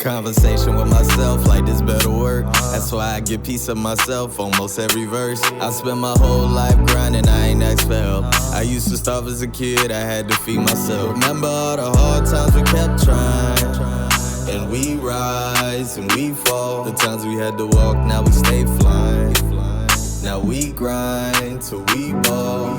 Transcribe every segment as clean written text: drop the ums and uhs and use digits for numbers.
Conversation with myself like this better work. That's why I get peace of myself almost every verse. I spent my whole life grinding, I ain't asked for help. I used to starve as a kid, I had to feed myself. Remember all the hard times we kept trying, and we rise and we fall. The times we had to walk, now we stay flying. Now we grind till we ball.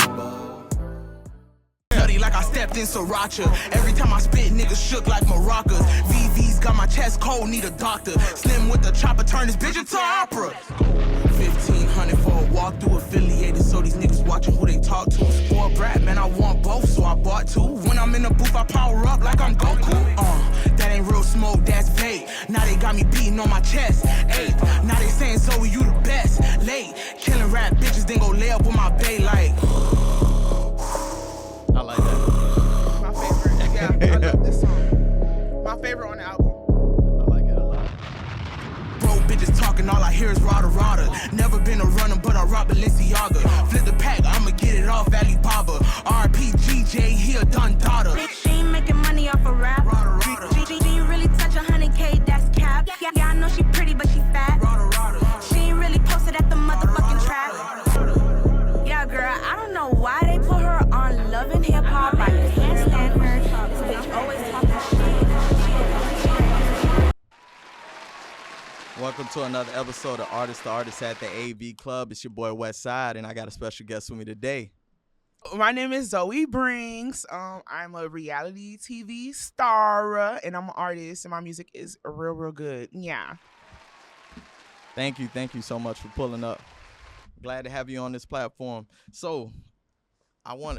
Like I stepped in Sriracha. Every time I spit, niggas shook like maracas. VV's got my chest cold, need a doctor. Slim with the chopper, turn this bitch into opera. 1500 for a walkthrough, affiliated, so these niggas watching who they talk to. For a brat, man, I want both, so I bought two. When I'm in the booth, I power up like I'm Goku. That ain't real smoke, that's vape. Now they got me beating on my chest. 8. Now they saying Zoey, you the best. Late, killing rap bitches, then go lay up with my bae like. I like that. My favorite. Yeah, I love this song. My favorite on the album. I like it a lot. Bro, bitches talking, all I hear is rada rada. Never been a runner, but I rock Balenciaga. Flip the pack, I'ma get it off Alibaba. RPGJ, he a done daughter. She ain't making money off a rap. Rada rada. She ain't really touch 100K, that's cap. Yeah, I know she pretty, but she fat. Rada rada. She ain't really posted at the motherfucking track. Yeah, girl, I don't know why they put her on Love and Hip Hop. I can't stand her. This bitch always talking shit. Welcome to another episode of Artist to Artist at the AV Club. It's your boy West Side, and I got a special guest with me today. My name is Zoey Brinxx. I'm a reality TV star, and I'm an artist, and my music is real good. Yeah. Thank you so much for pulling up. Glad to have you on this platform. So,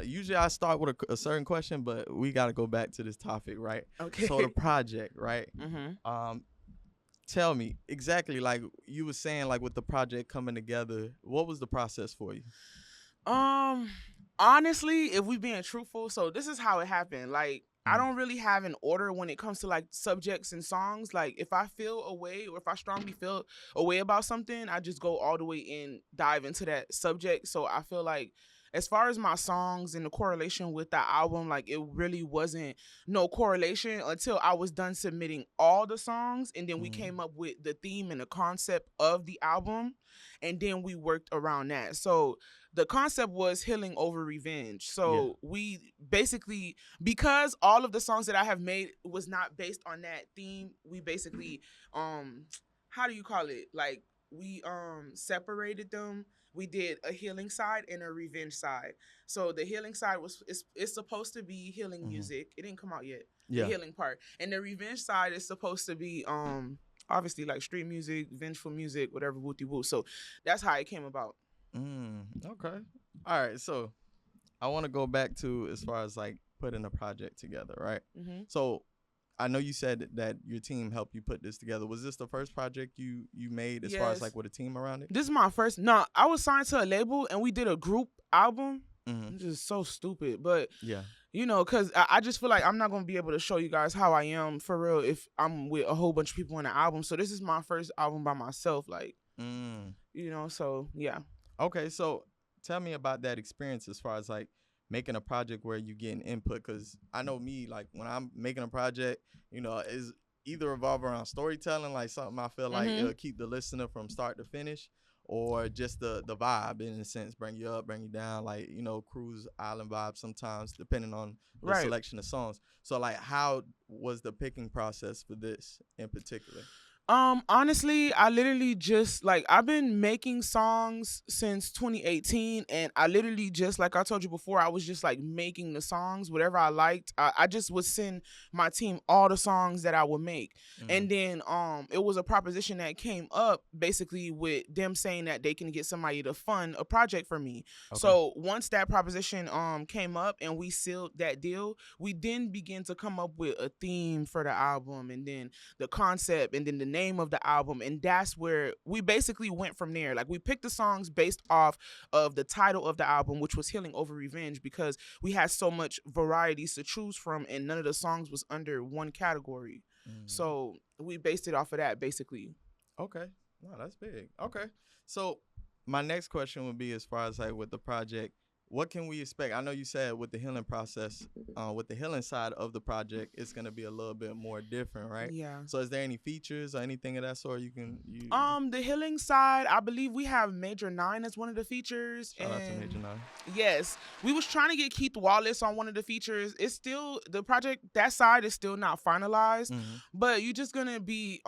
usually I start with a certain question, but we got to go back to this topic, right? Okay. So the project, right? Mm-hmm. Tell me exactly, like you were saying, like with the project coming together, what was the process for you? Honestly, if we being truthful, so this is how it happened. Like, I don't really have an order when it comes to like subjects and songs. Like, if I feel a way or if I strongly feel a way about something, I just go all the way in, dive into that subject. So I feel like as far as my songs and the correlation with that album, like it really wasn't no correlation until I was done submitting all the songs. And then we came up with the theme and the concept of the album. And then we worked around that. So the concept was healing over revenge. So we basically, because all of the songs that I have made was not based on that theme, we basically, how do you call it? Like we separated them. We did a healing side and a revenge side. So the healing side it's supposed to be healing music. It didn't come out yet. Yeah. The healing part. And the revenge side is supposed to be obviously like street music, vengeful music, whatever, wooty woo. So that's how it came about. Okay. All right. So I want to go back to as far as like putting a project together, right? Mm-hmm. So I know you said that your team helped you put this together. Was this the first project you made as far as like with a team around it? This is my first. No, I was signed to a label and we did a group album. Mm-hmm. It's just so stupid, but yeah, you know, because I just feel like I'm not gonna be able to show you guys how I am for real if I'm with a whole bunch of people in the album. So this is my first album by myself, like you know. So yeah. Okay, so tell me about that experience as far as like making a project where you getting input, because I know me, like when I'm making a project, you know, is either revolve around storytelling, like something I feel like it'll keep the listener from start to finish, or just the vibe in a sense, bring you up, bring you down, like, you know, cruise island vibe sometimes depending on the selection of songs. So like how was the picking process for this in particular? Honestly, I literally just like I've been making songs since 2018, and I literally just, like I told you before, I was just like making the songs, whatever I liked. I just would send my team all the songs that I would make. And then it was a proposition that came up basically with them saying that they can get somebody to fund a project for me. Okay. So once that proposition came up and we sealed that deal, we then began to come up with a theme for the album, and then the concept, and then the name of the album, and that's where we basically went from there. Like we picked the songs based off of the title of the album, which was Healing Over Revenge, because we had so much varieties to choose from and none of the songs was under one category. So we based it off of that basically. Okay. No, that's big. Okay. So my next question would be, as far as like with the project, what can we expect? I know you said with the healing process, with the healing side of the project, it's gonna be a little bit more different, right? Yeah. So is there any features or anything of that sort you? The healing side, I believe we have Major 9 as one of the features. Shout out to Major 9. Yes, we was trying to get Keith Wallace on one of the features. It's still the project, that side is still not finalized, but you're just gonna be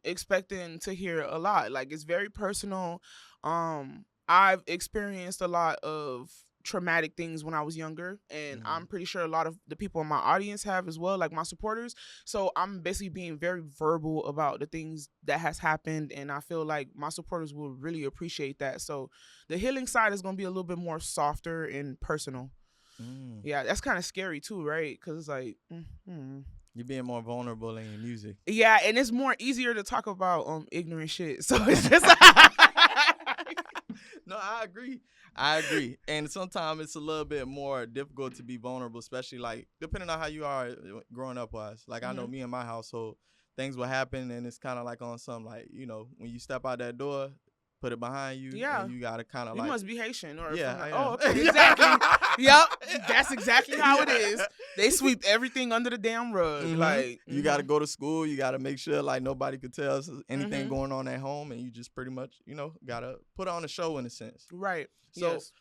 expecting to hear a lot. Like, it's very personal. I've experienced a lot of traumatic things when I was younger, and I'm pretty sure a lot of the people in my audience have as well, like my supporters. So I'm basically being very verbal about the things that has happened, and I feel like my supporters will really appreciate that. So the healing side is going to be a little bit more softer and personal. Yeah, that's kind of scary too, right? Because it's like you're being more vulnerable in your music. Yeah, and it's more easier to talk about ignorant shit. So it's just No, I agree. And sometimes it's a little bit more difficult to be vulnerable, especially like depending on how you are growing up wise. Like I know me in my household, things will happen and it's kind of like on some like, you know, when you step out that door, put it behind you. Yeah. And you got to kind of you like. must be Haitian. Or Yeah. Oh, okay. Exactly. Yep. That's exactly how it is. They sweep everything under the damn rug. Like you got to go to school. You got to make sure like nobody could tell us anything going on at home. And you just pretty much, you know, got to put on a show in a sense. Right. So, yes.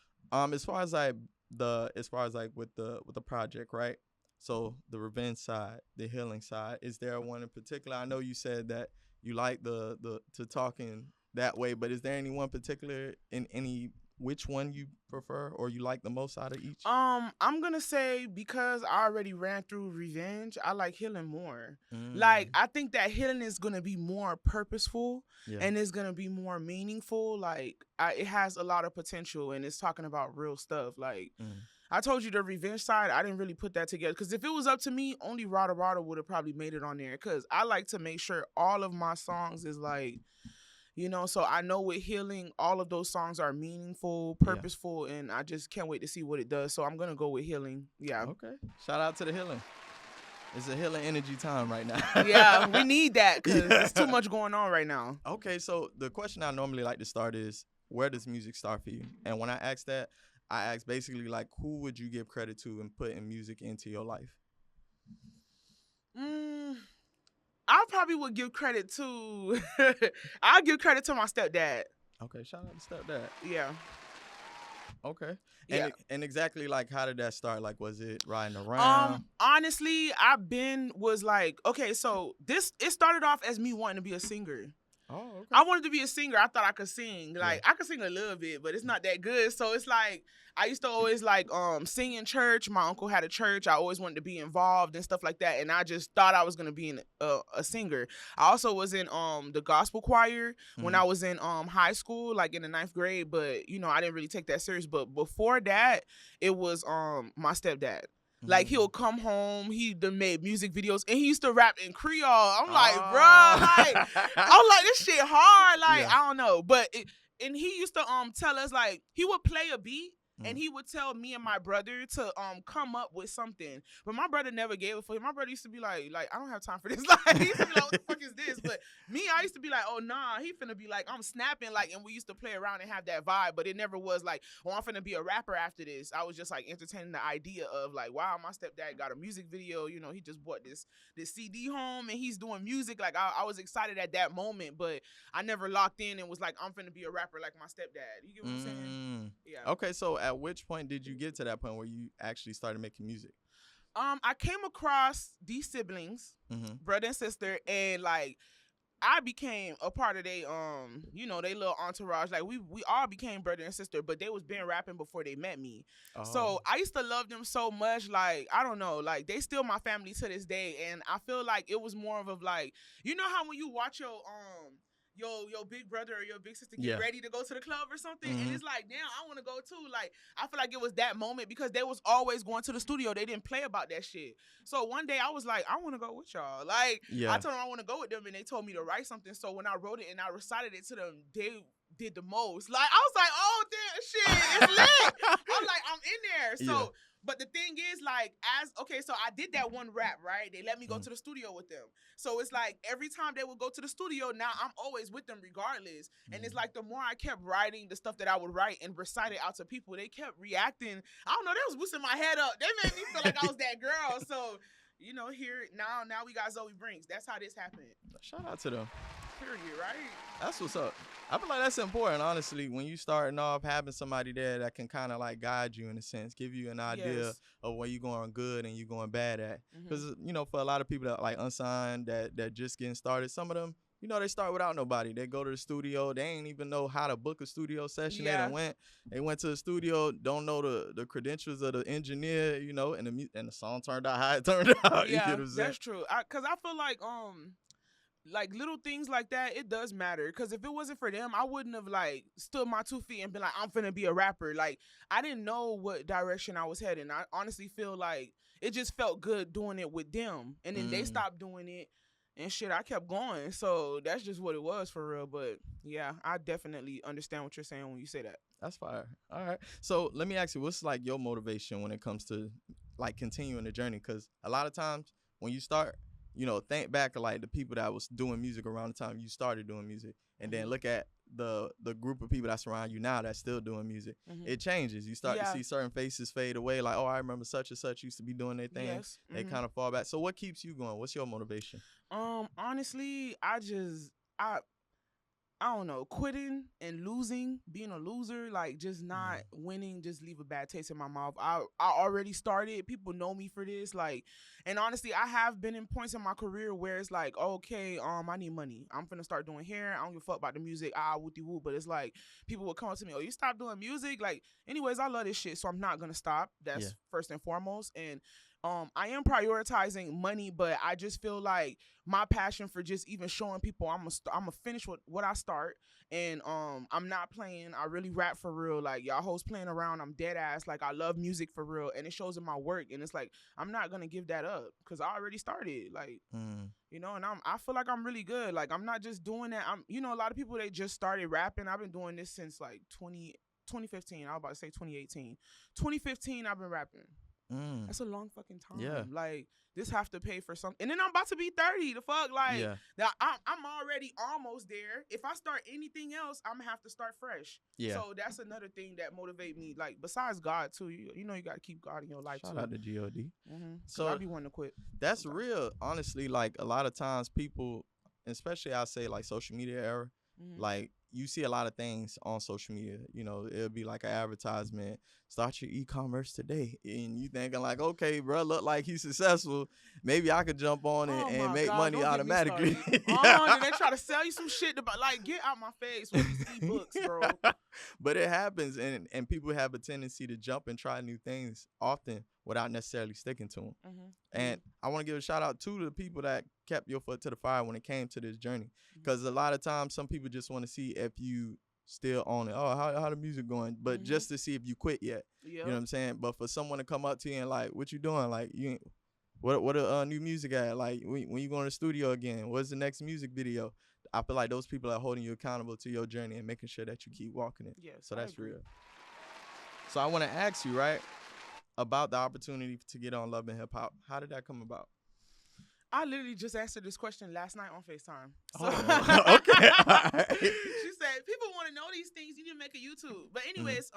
as far as like with the project, right? So the revenge side, the healing side, is there one in particular? I know you said that you like the to talking that way, but is there any one particular in any which one you prefer or you like the most out of each? I'm gonna say because I already ran through revenge, I like healing more. Like I think that healing is gonna be more purposeful and it's gonna be more meaningful. Like it has a lot of potential and it's talking about real stuff. Like I told you the revenge side, I didn't really put that together because if it was up to me, only Rada Rada would have probably made it on there. Because I like to make sure all of my songs is like, you know, so I know with healing, all of those songs are meaningful, purposeful, and I just can't wait to see what it does. So I'm going to go with healing. Yeah. Okay. Shout out to the healing. It's a healing energy time right now. Yeah, we need that because there's too much going on right now. Okay, so the question I normally like to start is, where does music start for you? And when I ask that, I ask basically like, who would you give credit to in putting music into your life? I probably would give credit to, I'll give credit to my stepdad. Okay, shout out to stepdad. Yeah. Okay. Yeah. And exactly like, how did that start? Like, was it riding around? Honestly, was like, okay, so it started off as me wanting to be a singer. Oh, okay. I wanted to be a singer. I thought I could sing. Like I could sing a little bit, but it's not that good. So it's like I used to always like sing in church. My uncle had a church. I always wanted to be involved and stuff like that. And I just thought I was gonna be a singer. I also was in the gospel choir when I was in high school, like in the 9th grade. But you know, I didn't really take that serious. But before that, it was my stepdad. Like, he'll come home, he done made music videos, and he used to rap in Creole. I'm like, bro, like, I'm like, this shit hard. Like, I don't know. But, and he used to tell us, like, he would play a beat, and he would tell me and my brother to come up with something. But my brother never gave it for him. My brother used to be like, I don't have time for this. Like, he used to be like, what the fuck is this? But me, I used to be like, oh, nah, he finna be like, I'm snapping. Like, and we used to play around and have that vibe. But it never was like, oh, I'm finna be a rapper after this. I was just like entertaining the idea of like, wow, my stepdad got a music video. You know, he just bought this CD home and he's doing music. Like, I was excited at that moment, but I never locked in and was like, I'm finna be a rapper like my stepdad. You get what I'm saying? Yeah. Okay, so at which point did you get to that point where you actually started making music? I came across these siblings, brother and sister, and like I became a part of they you know, they little entourage. Like we all became brother and sister, but they was been rapping before they met me. So I used to love them so much. Like, I don't know, like they still my family to this day, and I feel like it was more of like, you know how when you watch your big brother or your big sister get ready to go to the club or something, and it's like, damn, I want to go too. Like, I feel like it was that moment because they was always going to the studio. They didn't play about that shit. So one day I was like, I want to go with y'all. Like, I told them I want to go with them, and they told me to write something. So when I wrote it and I recited it to them, they did the most. Like, I was like, oh, damn, shit, it's lit. I'm like, I'm in there. So But the thing is, like, so I did that one rap, right? They let me go to the studio with them. So it's like every time they would go to the studio, now I'm always with them regardless. And it's like the more I kept writing the stuff that I would write and recite it out to people, they kept reacting. I don't know, they was boosting my head up. They made me feel like I was that girl. So, you know, here now we got Zoey Brinxx. That's how this happened. Shout out to them. Period, right? That's what's up. I feel like that's important, honestly, when you starting off, having somebody there that can kind of like guide you in a sense, give you an idea of where you're going good and you're going bad at. Because, you know, for a lot of people that like unsigned, that just getting started, some of them, you know, they start without nobody. They go to the studio. They ain't even know how to book a studio session. They went to the studio, don't know the credentials of the engineer, you know, and the song turned out how it turned out. Yeah, you get what I'm saying? that's true. Because I feel like little things like that, it does matter. Because if it wasn't for them, I wouldn't have like stood my 2 feet and been like, I'm finna be a rapper. Like, I didn't know what direction I was heading. I honestly feel like it just felt good doing it with them. And then they stopped doing it and shit, I kept going. So that's just what it was for real. But yeah, I definitely understand what you're saying when you say that. That's fire. All right. So let me ask you, what's like your motivation when it comes to like continuing the journey? Because a lot of times when you start, you know, think back to like the people that was doing music around the time you started doing music, and then look at the group of people that's around you now that's still doing music. It changes. You start to see certain faces fade away. Like, oh, I remember such and such used to be doing their thing. Yes. They kind of fall back. So what keeps you going? What's your motivation? Honestly, I don't know, quitting and losing, being a loser, like just not winning, just leave a bad taste in my mouth. I already started. People know me for this. Like, and honestly, I have been in points in my career where it's like, okay, I need money. I'm finna start doing hair. I don't give a fuck about the music. Wooty woo. But it's like, people will come up to me, oh, you stop doing music? Like, anyways, I love this shit, so I'm not gonna stop. That's first and foremost. And I am prioritizing money, but I just feel like my passion for just even showing people I'm gonna finish what I start, and I'm not playing. I really rap for real. Like, y'all hoes playing around, I'm dead ass. Like, I love music for real, and it shows in my work. And it's like, I'm not gonna give that up because I already started. Like, you know, and I feel like I'm really good. Like, I'm not just doing that. You know, a lot of people, they just started rapping. I've been doing this since like 2015. I was about to say 2018. 2015, I've been rapping. That's a long fucking time. Yeah. Like, this have to pay for something. And then I'm about to be 30. The fuck? Like, I'm already almost there. If I start anything else, I'm gonna have to start fresh. Yeah. So that's another thing that motivate me. Like, besides God too, you know, you got to keep God in your life. Shout too. out to God. So I be wanting to quit. That's real. Honestly, like a lot of times people, especially I say like social media era, like you see a lot of things on social media. You know, it'll be like an advertisement, start your e-commerce today. And you thinking like, okay, bro, look like he's successful. Maybe I could jump on and make money automatically. Then they try to sell you some shit about, like, get out my face with these ebooks, bro. But it happens, and people have a tendency to jump and try new things often without necessarily sticking to them. And I want to give a shout out to the people that kept your foot to the fire when it came to this journey. Because a lot of times some people just want to see if you still on it. Oh, how the music going? But just to see if you quit yet. You know what I'm saying? But for someone to come up to you and like, what you doing? Like, you ain't, what a new music at? Like, when you going to the studio again? What's the next music video? I feel like those people are holding you accountable to your journey and making sure that you keep walking it. Yes, so that's real. So I want to ask you, right, about the opportunity to get on Love and Hip Hop. How did that come about? I literally just answered this question last night on FaceTime. So Okay. Right. She said, people want to know these things. You need to make a YouTube. But anyways,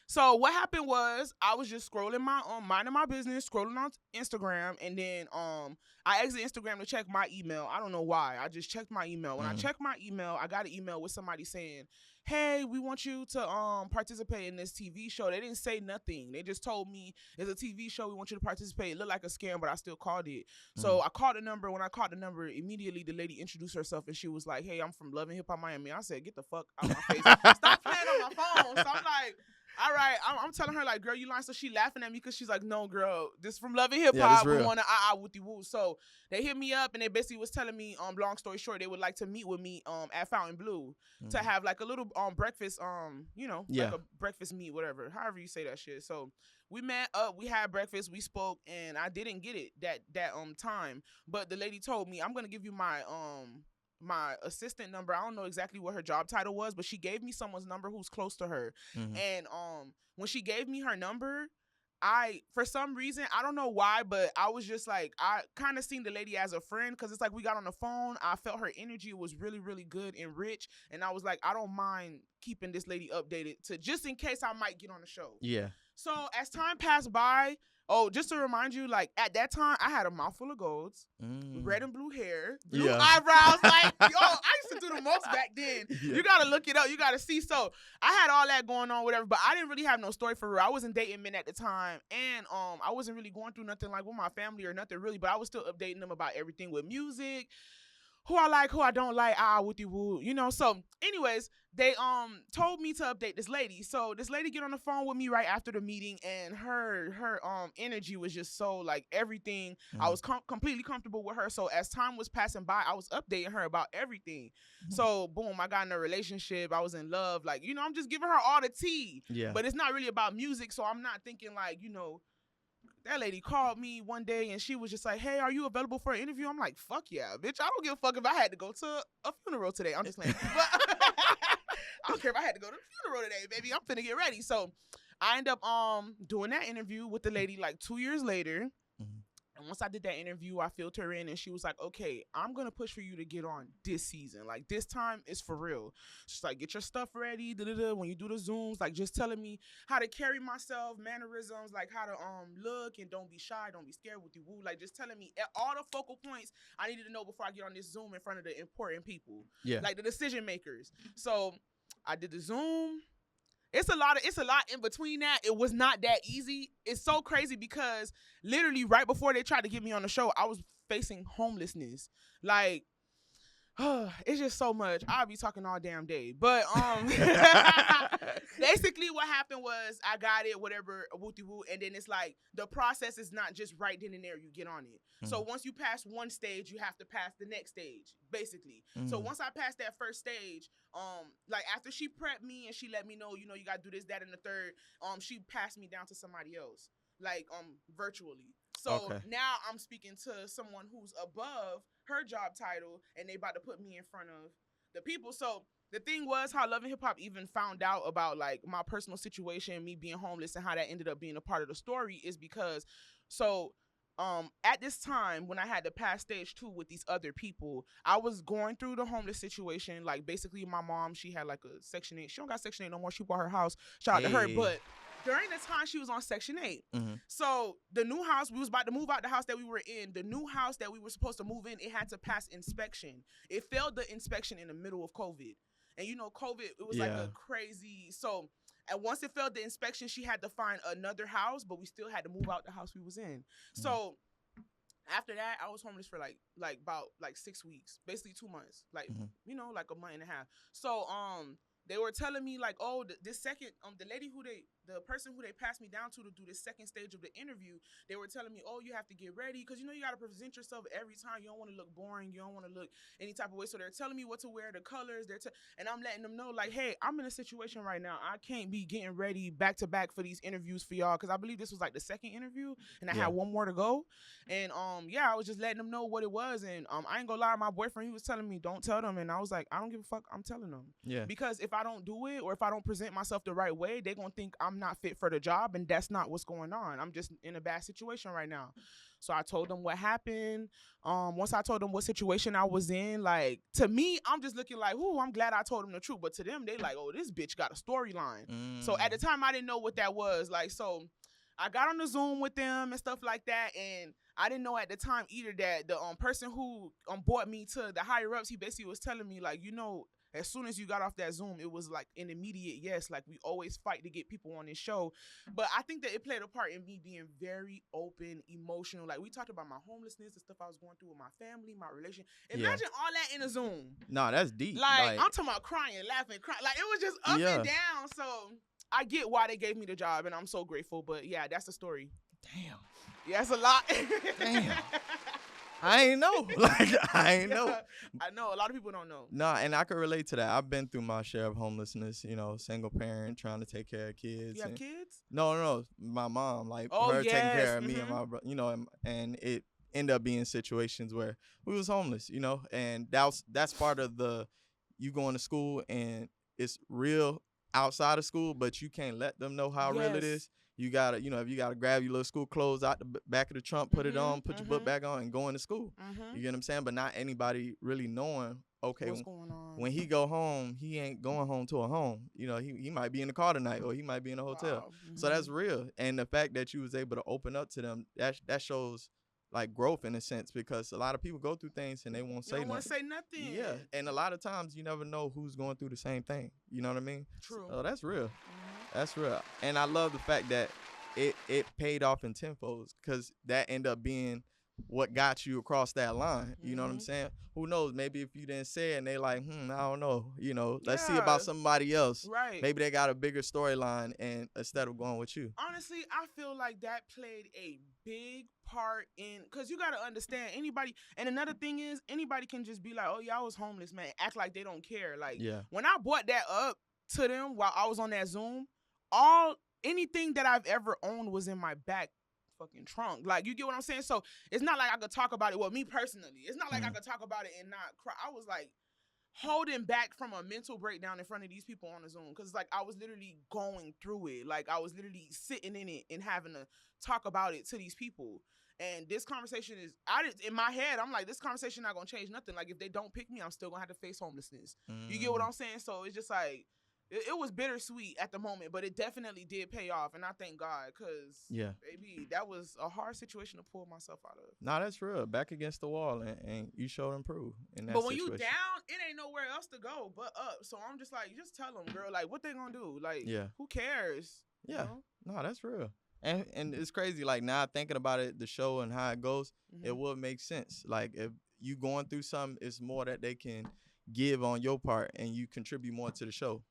so what happened was I was just scrolling minding my business, scrolling on Instagram, and then I exited Instagram to check my email. I don't know why. I just checked my email. When I checked my email, I got an email with somebody saying, hey, we want you to participate in this TV show. They didn't say nothing. They just told me it's a TV show. We want you to participate. It looked like a scam, but I still called it. So I called the number. When I called the number, immediately the lady introduced herself, and she was like, hey, I'm from Love and Hip Hop Miami. I said, get the fuck out of my face. Stop playing on my phone. So I'm like, all right, I'm telling her, like, girl, you lying. So she laughing at me because she's like, no, girl, this from Love and Hip Hop. We want to wooty woo. So they hit me up, and they basically was telling me, long story short, they would like to meet with me at Fountain Blue to have like a little breakfast, like a breakfast meet, whatever, however you say that shit. So we met up, we had breakfast, we spoke, and I didn't get it that time. But the lady told me, I'm gonna give you my assistant number. I don't know exactly what her job title was, but she gave me someone's number who's close to her. And when she gave me her number, for some reason, I don't know why, but I was just like, I kind of seen the lady as a friend because it's like we got on the phone. I felt her energy was really, really good and rich. And I was like, I don't mind keeping this lady updated to just in case I might get on the show. Yeah. So as time passed by, just to remind you, like at that time, I had a mouthful of golds, red and blue hair, blue eyebrows. Like, yo, I used to do the most back then. Yeah. You got to look it up. You got to see. So I had all that going on, whatever, but I didn't really have no story for real. I wasn't dating men at the time. And I wasn't really going through nothing like with my family or nothing really, but I was still updating them about everything with music, who I like, who I don't like, wooty woo, you know. So anyways, they told me to update this lady. So this lady get on the phone with me right after the meeting, and her energy was just so like everything. I was completely comfortable with her. So as time was passing by, I was updating her about everything. So boom, I got in a relationship. I was in love. Like, you know, I'm just giving her all the tea. Yeah. But it's not really about music. So I'm not thinking like, you know, that lady called me one day and she was just like, hey, are you available for an interview? I'm like, fuck yeah, bitch. I don't give a fuck if I had to go to a funeral today. I'm just playing. But I don't care if I had to go to the funeral today, baby. I'm finna get ready. So I end up doing that interview with the lady like 2 years later. And once I did that interview, I filled her in and she was like, okay, I'm going to push for you to get on this season. Like, this time is for real. She's like, get your stuff ready. When you do the Zooms, like, just telling me how to carry myself, mannerisms, like how to look, and don't be shy, don't be scared with the woo. Like, just telling me all the focal points I needed to know before I get on this Zoom in front of the important people. Yeah. Like, the decision makers. So I did the Zoom. It's a lot in between that. It was not that easy. It's so crazy because literally right before they tried to get me on the show, I was facing homelessness. Like, it's just so much. I'll be talking all damn day. But basically what happened was I got it, whatever, wooty woo, and then it's like the process is not just right then and there you get on it. So once you pass one stage, you have to pass the next stage, basically. So once I passed that first stage, like after she prepped me and she let me know, you know, you gotta do this, that, and the third, she passed me down to somebody else, like virtually. So now I'm speaking to someone who's above her job title, and they about to put me in front of the people. So the thing was how Love and Hip Hop even found out about like my personal situation, me being homeless, and how that ended up being a part of the story is because at this time when I had to pass stage 2 with these other people, I was going through the homeless situation. Like basically my mom, she had like a Section 8. She don't got Section 8 no more. She bought her house. Shout out to her. But during the time she was on Section 8. So the new house, we was about to move out the house that we were in. The new house that we were supposed to move in, it had to pass inspection. It failed the inspection in the middle of COVID. And you know, COVID, it was like a crazy, so and once it failed the inspection, she had to find another house, but we still had to move out the house we was in. So after that, I was homeless for like about 6 weeks, basically 2 months, like, you know, like a month and a half. So, they were telling me like, oh, this second, the person who they passed me down to do this second stage of the interview, they were telling me, oh, you have to get ready because, you know, you got to present yourself every time. You don't want to look boring. You don't want to look any type of way. So they're telling me what to wear, the colors. And I'm letting them know like, hey, I'm in a situation right now. I can't be getting ready back to back for these interviews for y'all because I believe this was like the second interview and I had one more to go. And I was just letting them know what it was. And I ain't gonna lie, my boyfriend, he was telling me, don't tell them. And I was like, I don't give a fuck. I'm telling them. Yeah. Because if I don't do it or if I don't present myself the right way, they're gonna think I'm not fit for the job, and that's not what's going on. I'm just in a bad situation right now. So I told them what happened. Once I told them what situation I was in, like to me, I'm just looking like, ooh, I'm glad I told them the truth. But to them, they like, oh, this bitch got a storyline. So at the time, I didn't know what that was. Like, so I got on the Zoom with them and stuff like that, and I didn't know at the time either that the person who brought me to the higher ups, he basically was telling me like, you know, as soon as you got off that Zoom, it was like an immediate yes. Like we always fight to get people on this show. But I think that it played a part in me being very open, emotional. Like we talked about my homelessness, the stuff I was going through with my family, my relation. Imagine all that in a Zoom. Nah, that's deep. Like I'm talking about crying, laughing, crying. Like it was just up and down. So I get why they gave me the job and I'm so grateful. But yeah, that's the story. Damn. Yeah, it's a lot. Damn. I ain't know. I ain't know. I know. A lot of people don't know. Nah, and I can relate to that. I've been through my share of homelessness, you know, single parent, trying to take care of kids. You have kids? No. My mom, like her taking care of me and my brother, you know, and it ended up being situations where we was homeless, you know, and that's part of you going to school and it's real outside of school, but you can't let them know how real it is. you gotta, if you gotta grab your little school clothes out the back of the trunk, put it on, put your book back on, and go into school. You get what I'm saying? But not anybody really knowing, okay, what's going on when he go home, he ain't going home to a home. He might be in the car tonight, or he might be in a hotel. Wow. So that's real. And the fact that you was able to open up to them, that shows like growth in a sense, because a lot of people go through things and they won't say nothing. Want to say nothing. Yeah, and a lot of times you never know who's going through the same thing. You know what I mean? True. So that's real. That's real. And I love the fact that it paid off in tenfold, because that ended up being what got you across that line. You know what I'm saying? Who knows? Maybe if you didn't say it and they like, I don't know. Let's see about somebody else. Right. Maybe they got a bigger storyline, and instead of going with you. Honestly, I feel like that played a big part in, because you got to understand, anybody, and another thing is, anybody can just be like, oh yeah, I was homeless, man, act like they don't care. Like, when I brought that up to them while I was on that Zoom, anything that I've ever owned was in my back fucking trunk. Like, you get what I'm saying? So it's not like I could talk about it. Well, me personally, it's not like I could talk about it and not cry. I was like holding back from a mental breakdown in front of these people on the Zoom, because like I was literally going through it. Like, I was literally sitting in it and having to talk about it to these people. And this conversation is, in my head, I'm like, this conversation not gonna change nothing. Like, if they don't pick me, I'm still gonna have to face homelessness. You get what I'm saying? So it's just like, it was bittersweet at the moment, but it definitely did pay off, and I thank God, because baby, that was a hard situation to pull myself out of. Nah, that's real. Back against the wall, and you showed improve in that But when situation. you down, it ain't nowhere else to go but up. So I'm just like, just tell them, girl, like, what they gonna do? Like, who cares? Yeah, you know? No, that's real. And it's crazy. Like, now thinking about it, the show and how it goes, it would make sense. Like, if you going through something, it's more that they can give on your part, and you contribute more to the show.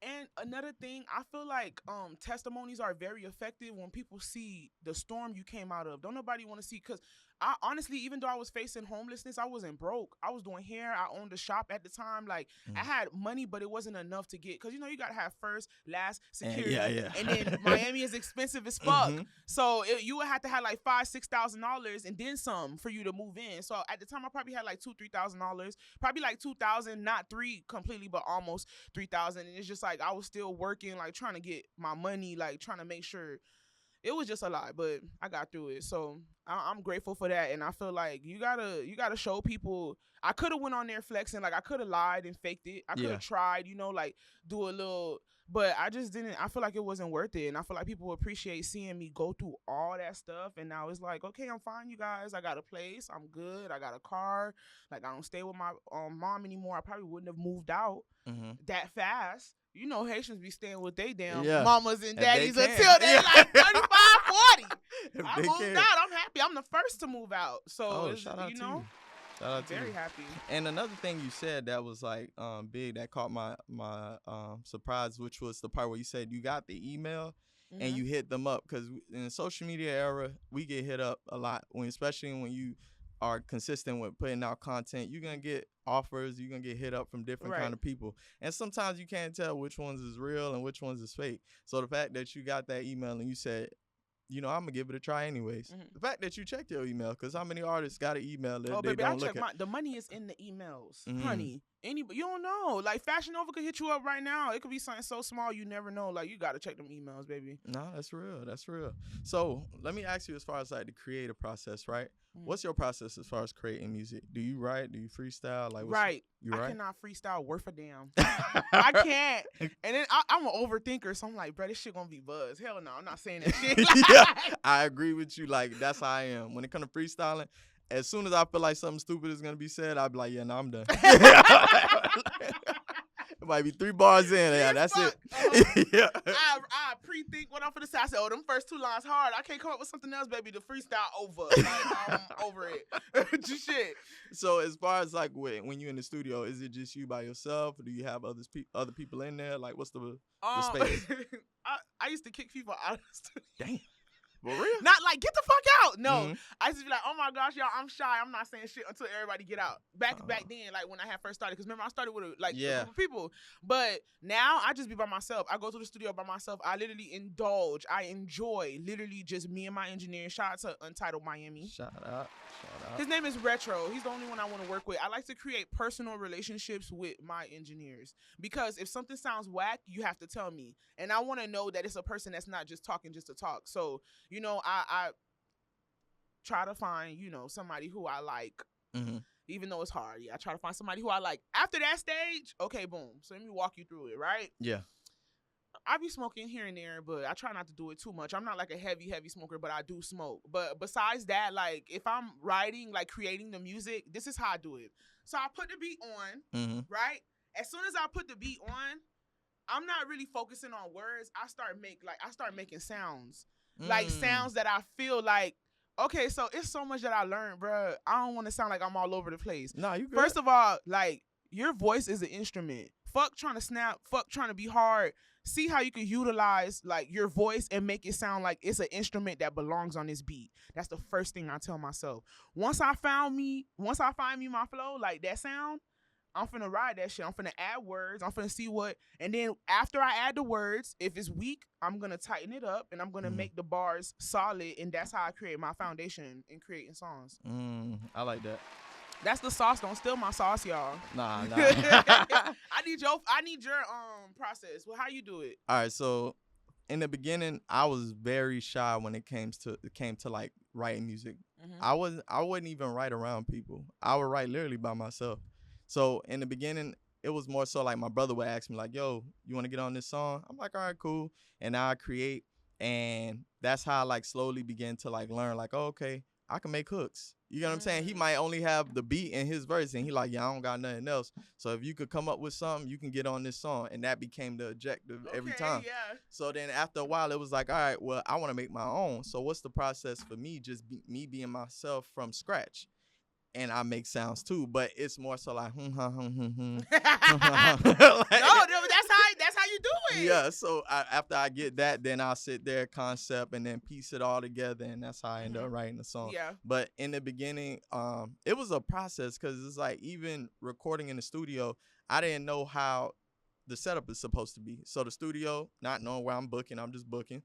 And another thing, I feel like testimonies are very effective when people see the storm you came out of. Don't nobody want to see, because I honestly, even though I was facing homelessness, I wasn't broke. I was doing hair. I owned a shop at the time. Like, I had money, but it wasn't enough to get, because, you got to have first, last, security. And then Miami is expensive as fuck. So you would have to have like $5,000, $6,000 and then some for you to move in. So at the time, I probably had like $2,000, $3,000, probably like $2,000, not $3,000 completely, but almost $3,000. And it's just like, I was still working, like trying to get my money, like trying to make sure. It was just a lot, but I got through it. So I'm grateful for that. And I feel like you gotta show people. I could have went on there flexing. Like, I could have lied and faked it. I could have tried, like do a little, but I just didn't. I feel like it wasn't worth it. And I feel like people appreciate seeing me go through all that stuff. And now it's like, okay, I'm fine, you guys. I got a place. I'm good. I got a car. Like, I don't stay with my mom anymore. I probably wouldn't have moved out that fast. Haitians be staying with they damn mamas and daddies until they like 35, 40. I moved out. I'm happy. I'm the first to move out. So, shout out to you. Shout out to very you. happy. And another thing you said that was like big, that caught my surprise, which was the part where you said you got the email and you hit them up, because in the social media era, we get hit up a lot, especially when you are consistent with putting out content. You're gonna get offers, you're gonna get hit up from different kind of people, and sometimes you can't tell which ones is real and which ones is fake. So the fact that you got that email and you said, I'm gonna give it a try anyways. The fact that you checked your email, because how many artists got an email that they baby, don't look at? The money is in the emails, honey. Anybody, you don't know. Like, Fashion Nova could hit you up right now. It could be something so small you never know. Like, you gotta check them emails, baby. No, that's real. That's real. So let me ask you, as far as like the creative process, right? What's your process as far as creating music? Do you write? Do you freestyle? Like, I cannot freestyle worth a damn. I can't. And then I'm an overthinker, so I'm like, bro, this shit gonna be buzz. Hell no, I'm not saying that shit. I agree with you. Like, that's how I am. When it comes to freestyling, as soon as I feel like something stupid is gonna be said, I'll be like, yeah, no, I'm done. It might be 3 bars in. Yeah, that's it. I pre-think what I'm finna say. I said, them first 2 lines hard. I can't come up with something else, baby. The freestyle over. Like, I'm over it. Just shit. So as far as like when you in the studio, is it just you by yourself, or do you have other people in there? Like, what's the space? I used to kick people out of the studio. Damn. For real? Not like, get the fuck out. No. Mhm. I just be like, oh my gosh, y'all, I'm shy. I'm not saying shit until everybody get out. Back then, like when I had first started, because remember I started with a group of people. But now I just be by myself. I go to the studio by myself. I literally indulge. I enjoy literally just me and my engineer. Shout out to Untitled Miami. Shout out. His name is Retro. He's the only one I want to work with. I like to create personal relationships with my engineers because if something sounds whack, you have to tell me. And I want to know that it's a person that's not just talking just to talk. So, you know, I try to find, you know, somebody who I like, even though it's hard. Yeah, I try to find somebody who I like. After that stage, okay, boom. So let me walk you through it, right? Yeah. I be smoking here and there, but I try not to do it too much. I'm not like a heavy smoker, but I do smoke. But besides that, like if I'm writing, like creating the music, this is how I do it. So I put the beat on, right? As soon as I put the beat on, I'm not really focusing on words. I start making sounds, like sounds that I feel like, okay, so it's so much that I learned, bro. I don't want to sound like I'm all over the place. Nah, you good. First of all, like your voice is an instrument. Fuck trying to snap. Fuck trying to be hard. See how you can utilize like your voice and make it sound like it's an instrument that belongs on this beat. That's the first thing I tell myself. Once I find me my flow, like that sound, I'm finna ride that shit. I'm finna add words. I'm finna see what, and then after I add the words, if it's weak, I'm gonna tighten it up and I'm gonna make the bars solid. And that's how I create my foundation in creating songs. I like that. That's the sauce. Don't steal my sauce, y'all. Nah. I need your process. Well, how you do it? All right, so in the beginning, I was very shy when it came to like writing music. I wouldn't even write around people. I would write literally by myself. So in the beginning, it was more so like my brother would ask me like, "Yo, you want to get on this song?" I'm like, "All right, cool." And now I create, and that's how I like slowly began to like learn like, "Oh, okay, I can make hooks." You know what I'm saying? He might only have the beat in his verse, and he like, "Yeah, I don't got nothing else." So if you could come up with something, you can get on this song, and that became the objective every time. Yeah. So then after a while, it was like, all right, well, I want to make my own. So what's the process for me? Just me being myself from scratch. And I make sounds too, but it's more so like No, that's how you do it. Yeah, so after I get that, then I'll sit there, concept, and then piece it all together, and that's how I end up writing the song. Yeah. But in the beginning, it was a process because it's like even recording in the studio, I didn't know how the setup is supposed to be. So the studio, not knowing where I'm booking, I'm just booking.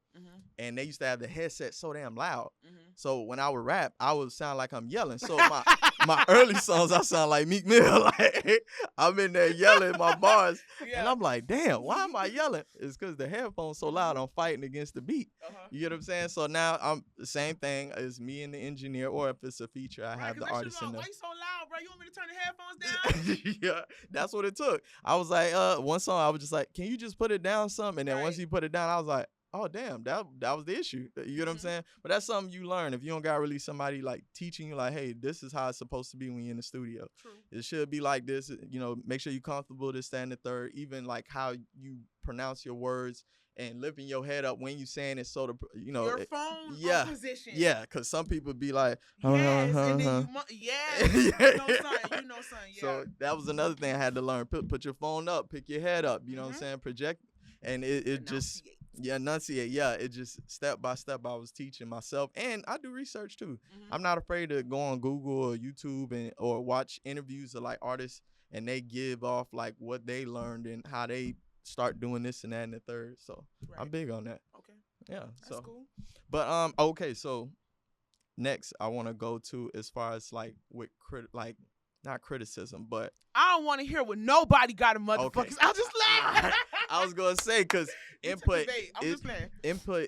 And they used to have the headset so damn loud. So when I would rap, I would sound like I'm yelling. So my early songs, I sound like Meek Mill. Like I'm in there yelling my bars. And I'm like, damn, why am I yelling? It's because the headphones so loud, I'm fighting against the beat. You get what I'm saying? So now I'm the same thing as me and the engineer, or if it's a feature, I have the artist in there. Why you so loud, bro? You want me to turn the headphones down? Yeah, that's what it took. I was like, one song, I was just like, can you just put it down some? And then once you put it down, I was like, oh, damn, that was the issue. You know what I'm saying? But that's something you learn. If you don't got really somebody like teaching you like, hey, this is how it's supposed to be when you're in the studio. True. It should be like this. You know, make sure you're comfortable to stand the third. Even like how you pronounce your words and lifting your head up when you saying it, so the your phone position. Yeah, because some people be like, yes, and then you know something. Yeah. So that was another thing I had to learn. Put your phone up, pick your head up. You know what I'm saying? Project, and it just enunciate. Yeah, it just step by step. I was teaching myself, and I do research too. I'm not afraid to go on Google or YouTube or watch interviews of like artists, and they give off like what they learned and how they start doing this and that and the third. So I'm big on that. Okay. Yeah. That's cool. But okay, so next I want to go to as far as like with not criticism, but I don't want to hear what nobody got a motherfuckers. Okay. I'll just laugh. I was gonna say because input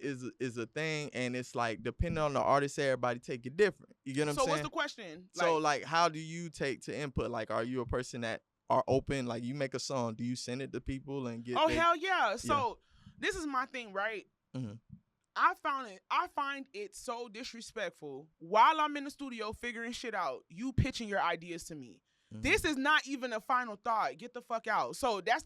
is a thing, and it's like depending on the artist, everybody take it different. You get what I'm saying? So what's the question? So like, how do you take to input? Like, are you a person that are open? Like, you make a song, do you send it to people and get? Oh hell yeah! So this is my thing, right? I find it so disrespectful while I'm in the studio figuring shit out, you pitching your ideas to me. This is not even a final thought. Get the fuck out. So that's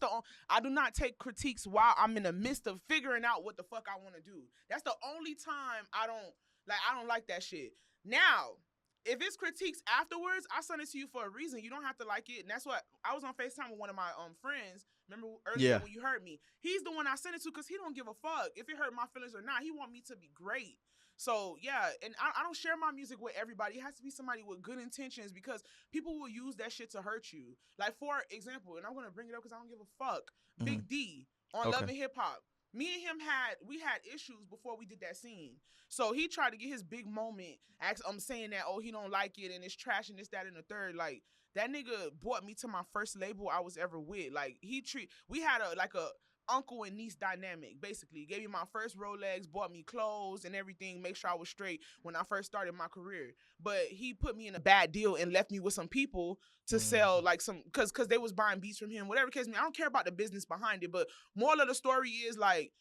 I do not take critiques while I'm in the midst of figuring out what the fuck I want to do. That's the only time I don't like that shit. Now, if it's critiques afterwards, I send it to you for a reason. You don't have to like it. And that's what I was on FaceTime with one of my friends. Remember earlier when you heard me? He's the one I sent it to because he don't give a fuck if it hurt my feelings or not. He want me to be great. So yeah, and I don't share my music with everybody. It has to be somebody with good intentions because people will use that shit to hurt you. Like for example, and I'm gonna bring it up because I don't give a fuck. Big D on Love and Hip Hop. Me and him had issues before we did that scene. So he tried to get his big moment. I'm saying that, oh, he don't like it and it's trash and this, that, and the third. Like that nigga brought me to my first label I was ever with. Like we had a uncle and niece dynamic, basically. Gave me my first Rolex, bought me clothes and everything, make sure I was straight when I first started my career. But he put me in a bad deal and left me with some people to sell like some, cause they was buying beats from him, whatever case. I don't care about the business behind it, but moral of the story is like,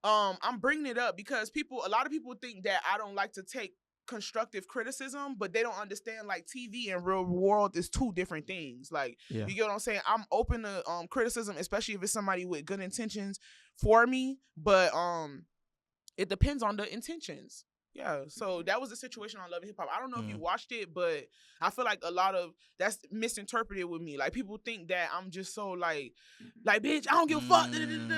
I'm bringing it up because a lot of people think that I don't like to take constructive criticism, but they don't understand like TV and real world is two different things. Like, you get what I'm saying? I'm open to criticism, especially if it's somebody with good intentions for me, but it depends on the intentions. Yeah, so that was the situation on Love and Hip Hop. I don't know if you watched it, but I feel like a lot of that's misinterpreted with me. Like people think that I'm just so like bitch, I don't give a fuck. And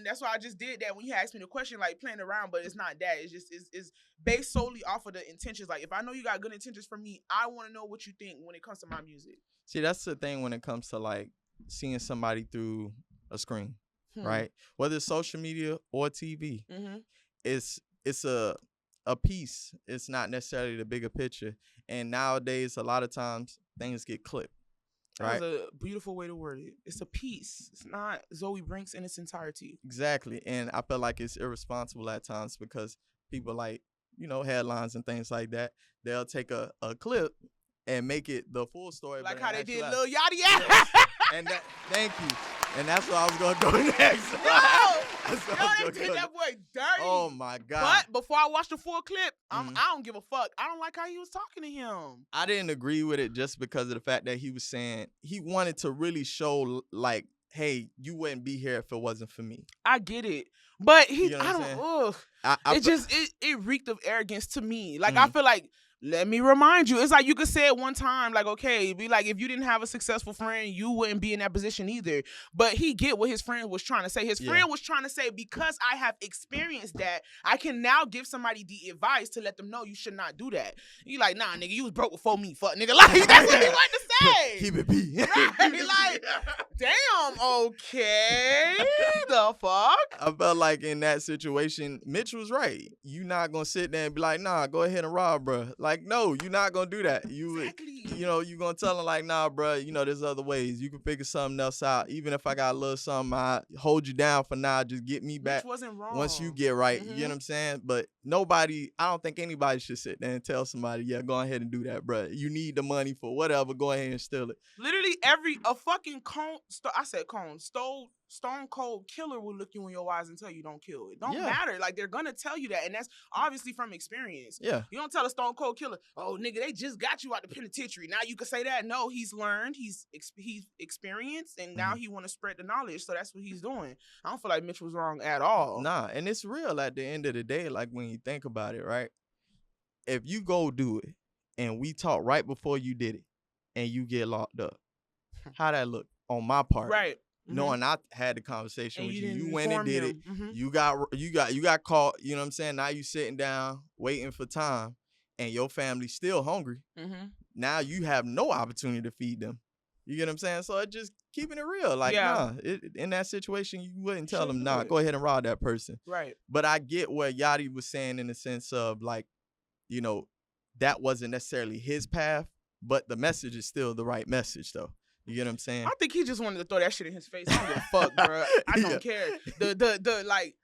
that's why I just did that when you asked me the question, like playing around, but it's not that. It's just it's based solely off of the intentions. Like if I know you got good intentions for me, I want to know what you think when it comes to my music. See, that's the thing when it comes to like seeing somebody through a screen, right? Whether it's social media or TV, it's a piece. It's not necessarily the bigger picture. And nowadays, a lot of times, things get clipped. Right? That's a beautiful way to word it. It's a piece. It's not Zoey Brinxx in its entirety. Exactly. And I feel like it's irresponsible at times because people like, headlines and things like that, they'll take a clip and make it the full story. Like how they did Lil Yachty. And thank you. And that's where I was going to go next. They did that boy dirty. Oh, my God. But before I watched the full clip, I don't give a fuck. I don't like how he was talking to him. I didn't agree with it just because of the fact that he was saying he wanted to really show, like, hey, you wouldn't be here if it wasn't for me. I get it. But it reeked of arrogance to me. Like, I feel like, let me remind you. It's like you could say it one time, like, okay, be like, if you didn't have a successful friend, you wouldn't be in that position either. But he get what his friend was trying to say. His friend was trying to say, because I have experienced that, I can now give somebody the advice to let them know you should not do that. You like, nah, nigga, you was broke before me, fuck, nigga. Like, that's what he wanted to say. Keep it B. Right? Like, damn, okay, the fuck? I felt like in that situation, Mitch was right. You not gonna sit there and be like, nah, go ahead and rob, bro. Like, no, you're not gonna do that. You gonna tell him like, nah, bro, there's other ways. You can figure something else out. Even if I got a little something, I hold you down for now. Just get me back. Which wasn't wrong. Once you get right, you know what I'm saying? But I don't think anybody should sit there and tell somebody, yeah, go ahead and do that, bro. You need the money for whatever. Go ahead and steal it. Literally Stone Cold Killer will look you in your eyes and tell you don't kill. It don't matter. Like, they're gonna tell you that, and that's obviously from experience. Yeah. You don't tell a Stone Cold Killer, oh nigga, they just got you out the penitentiary. Now you can say that. No, he's learned, he's experienced, and now he want to spread the knowledge. So that's what he's doing. I don't feel like Mitch was wrong at all. Nah, and it's real at the end of the day. Like when you think about it, right? If you go do it, and we talk right before you did it, and you get locked up, how that look on my part? Right. Knowing I had the conversation and with you. You went and did it. You got caught. You know what I'm saying? Now you sitting down waiting for time, and your family's still hungry. Now you have no opportunity to feed them. You get what I'm saying? So it just keeping it real. Like, in that situation, you wouldn't tell them, nah, go ahead and rob that person. Right. But I get what Yachty was saying in the sense of like, that wasn't necessarily his path, but the message is still the right message though. You get what I'm saying? I think he just wanted to throw that shit in his face. I don't give a fuck, bro. I don't care. The like,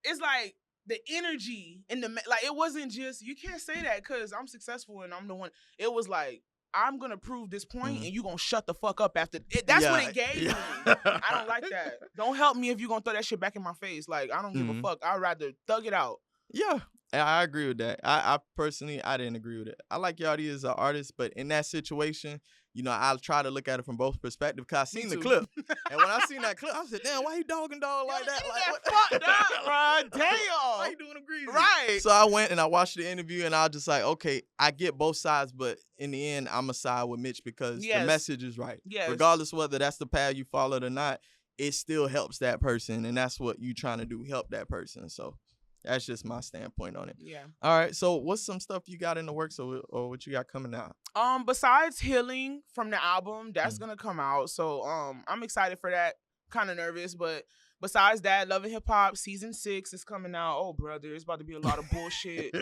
it's like the energy and like, it wasn't just, you can't say that because I'm successful and I'm the one. It was like, I'm gonna prove this point and you gonna shut the fuck up after it. That's what it gave me. I don't like that. Don't help me if you gonna throw that shit back in my face. Like, I don't give a fuck. I'd rather thug it out. Yeah, I agree with that. I personally, I didn't agree with it. I like Yachty as an artist, but in that situation, I'll try to look at it from both perspectives because I seen the clip. And when I seen that clip, I said, damn, why he dogging dog like that? Like, what? Fucked up, bro. Damn. Why you doing him greasy? Right. So I went and I watched the interview and I was just like, okay, I get both sides, but in the end, I'm going to side with Mitch because the message is right. Yes. Regardless whether that's the path you followed or not, it still helps that person. And that's what you trying to do, help that person. So That's just my standpoint on it. Yeah. All right. So what's some stuff you got in the works or what you got coming out? Besides Healing from the album, that's gonna come out. So I'm excited for that. Kind of nervous, but besides that, Love and Hip Hop season 6 is coming out. Oh brother, it's about to be a lot of bullshit.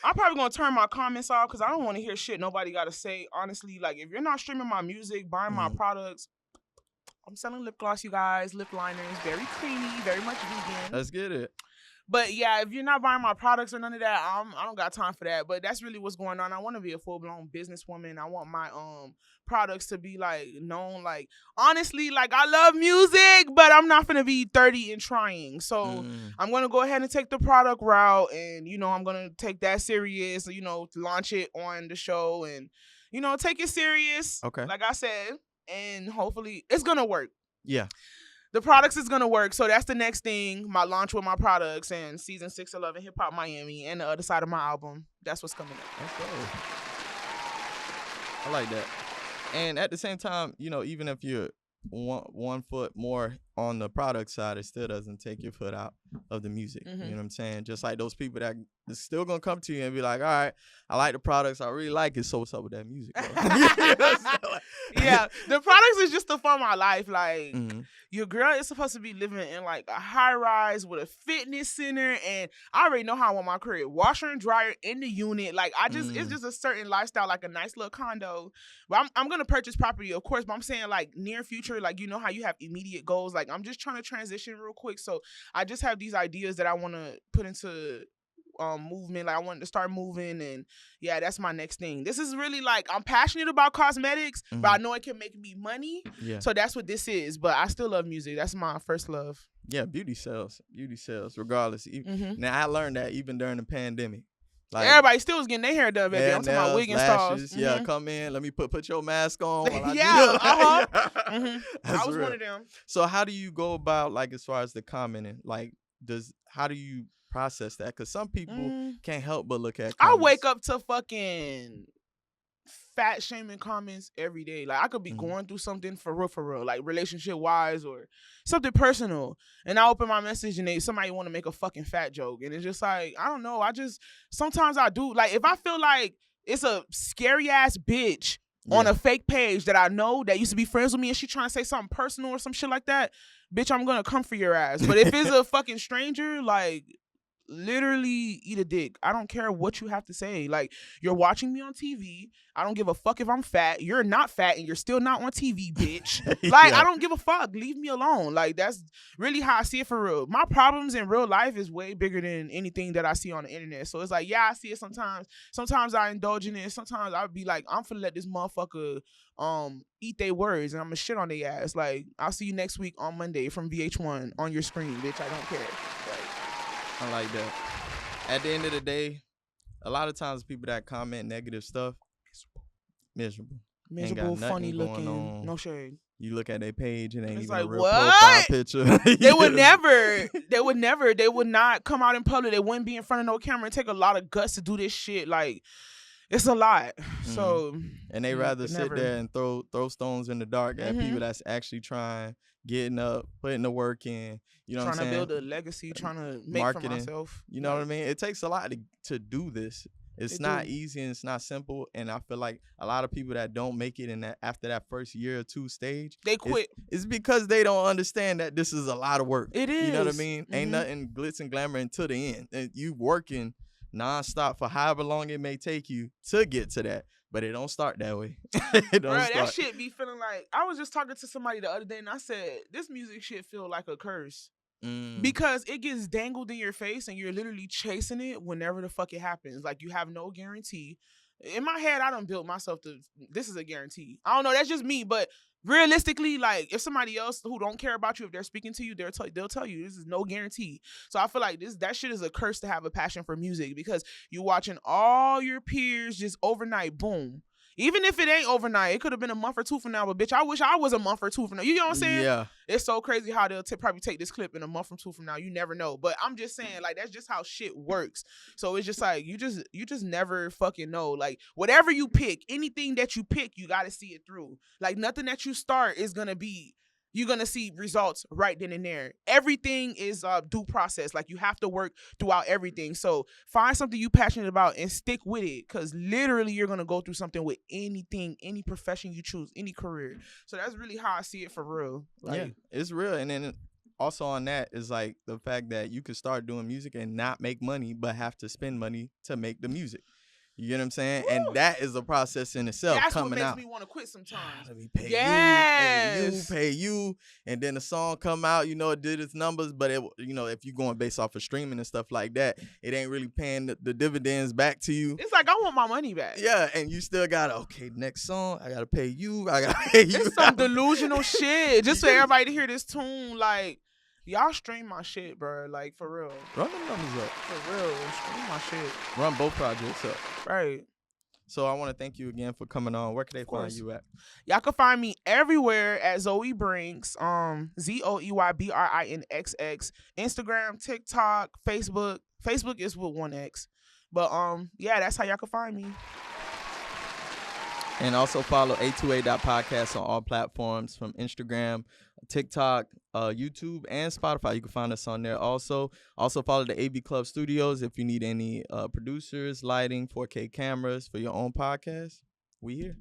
I'm probably gonna turn my comments off because I don't want to hear shit nobody gotta say. Honestly, like if you're not streaming my music, buying my products, I'm selling lip gloss, you guys, lip liners, very creamy, very much vegan. Let's get it. But yeah, if you're not buying my products or none of that, I don't got time for that. But that's really what's going on. I want to be a full-blown businesswoman. I want my products to be like known. Like honestly, like I love music, but I'm not gonna be 30 and trying. So I'm gonna go ahead and take the product route, and I'm gonna take that serious. Launch it on the show, and take it serious. Okay. Like I said, and hopefully it's gonna work. Yeah. The products is gonna work, so that's the next thing. My launch with my products and season 6 of Love and Hip Hop Miami and the other side of my album. That's what's coming up. That's dope. I like that. And at the same time, even if you're one foot more on the product side, it still doesn't take your foot out of the music. You know what I'm saying? Just like those people that is still gonna come to you and be like, all right, I like the products, I really like it, so what's up with that music, bro? Yeah, the products is just the fun of my life. Like your girl is supposed to be living in like a high rise with a fitness center, and I already know how I want my career. Washer and dryer in the unit. Like it's just a certain lifestyle, like a nice little condo. But I'm gonna purchase property, of course, but I'm saying like near future, like how you have immediate goals. Like I'm just trying to transition real quick. So I just have these ideas that I wanna put into movement. Like I wanted to start moving, and yeah, that's my next thing. This is really like I'm passionate about cosmetics, but I know it can make me money. Yeah. So that's what this is. But I still love music. That's my first love. Yeah, beauty sells, regardless. Now I learned that even during the pandemic. Like, everybody still was getting their hair done, baby. I'm talking about wig installs. Yeah, come in. Let me put your mask on. While I was one of them. So how do you go about like as far as the commenting? Like, how do you process that? Because some people can't help but look at comments. I wake up to fucking fat shaming comments every day. Like I could be going through something for real, like relationship wise or something personal, and I open my message and somebody want to make a fucking fat joke, and it's just like I don't know. Sometimes I do, like if I feel like it's a scary ass bitch on a fake page that I know that used to be friends with me and she trying to say something personal or some shit like that, bitch, I'm gonna come for your ass. But if it's a fucking stranger, like literally eat a dick. I don't care what you have to say. Like you're watching me on TV. I don't give a fuck if I'm fat. You're not fat and you're still not on TV, bitch. Like I don't give a fuck. Leave me alone. Like that's really how I see it for real. My problems in real life is way bigger than anything that I see on the internet. So it's like, yeah, I see it sometimes. Sometimes I indulge in it. Sometimes I'll be like, I'm finna let this motherfucker eat their words and I'm gonna shit on their ass. Like I'll see you next week on Monday from VH1 on your screen, bitch. I don't care. I like that. At the end of the day, a lot of times people that comment negative stuff, miserable, funny looking, no shade. You look at their page and ain't it's even like, a real profile picture. They would not come out in public. They wouldn't be in front of no camera. It take a lot of guts to do this shit. Like it's a lot. So and they rather sit there and throw stones in the dark at people that's actually trying, getting up, putting the work in. You know what I'm saying? Trying to build a legacy, trying to make marketing for myself. You know what I mean? It takes a lot to do this. It's not easy and it's not simple. And I feel like a lot of people that don't make it in that after that first year or two stage, they quit. It's because they don't understand that this is a lot of work. It is. You know what I mean? Ain't nothing glitz and glamour until the end. And you working nonstop for however long it may take you to get to that. But it don't start that way. That shit be feeling like, I was just talking to somebody the other day and I said, this music shit feel like a curse. Because it gets dangled in your face and you're literally chasing it whenever the fuck it happens. Like you have no guarantee. In my head, I done built myself to, this is a guarantee. I don't know, that's just me, but realistically, like if somebody else who don't care about you, if they're speaking to you, they'll tell you this is no guarantee. So I feel like that shit is a curse to have a passion for music because you're watching all your peers just overnight, boom. Even if it ain't overnight, it could have been a month or two from now. But bitch, I wish I was a month or two from now. You know what I'm saying? Yeah. It's so crazy how they'll probably take this clip in a month or two from now. You never know. But I'm just saying, like, that's just how shit works. So it's just like you just never fucking know. Like whatever you pick, anything that you pick, you got to see it through. Like nothing that you start is gonna be you're going to see results right then and there. Everything is due process. Like, you have to work throughout everything. So find something you're passionate about and stick with it, because literally you're going to go through something with anything, any profession you choose, any career. So that's really how I see it for real. Like, yeah, it's real. And then also on that is like the fact that you could start doing music and not make money, but have to spend money to make the music. You get what I'm saying? Woo! And that is a process in itself. That's coming what makes out. me want to quit sometimes. Let me pay Yes. pay you, and then the song come out. You know, it did its numbers, but it, you know, if you're going based off of streaming and stuff like that, it ain't really paying the dividends back to you. It's like, I want my money back. Yeah, and you still gotta, okay, next song, I gotta pay you. I gotta pay you. It's some delusional shit. Just for everybody to hear this tune, like, y'all stream my shit, bro. Like, for real. Run them numbers up. For real. Stream my shit. Run both projects up. Right. So I want to thank you again for coming on. Where can they find you at? Y'all can find me everywhere at Zoey Brinxx. ZoeyBrinxx. Instagram, TikTok, Facebook. Facebook is with 1X. But yeah, that's how y'all can find me. And also follow A2A.podcast on all platforms, from Instagram, TikTok, YouTube, and Spotify. You can find us on there also. Also follow the AB Club Studios if you need any producers, lighting, 4K cameras for your own podcast. We here.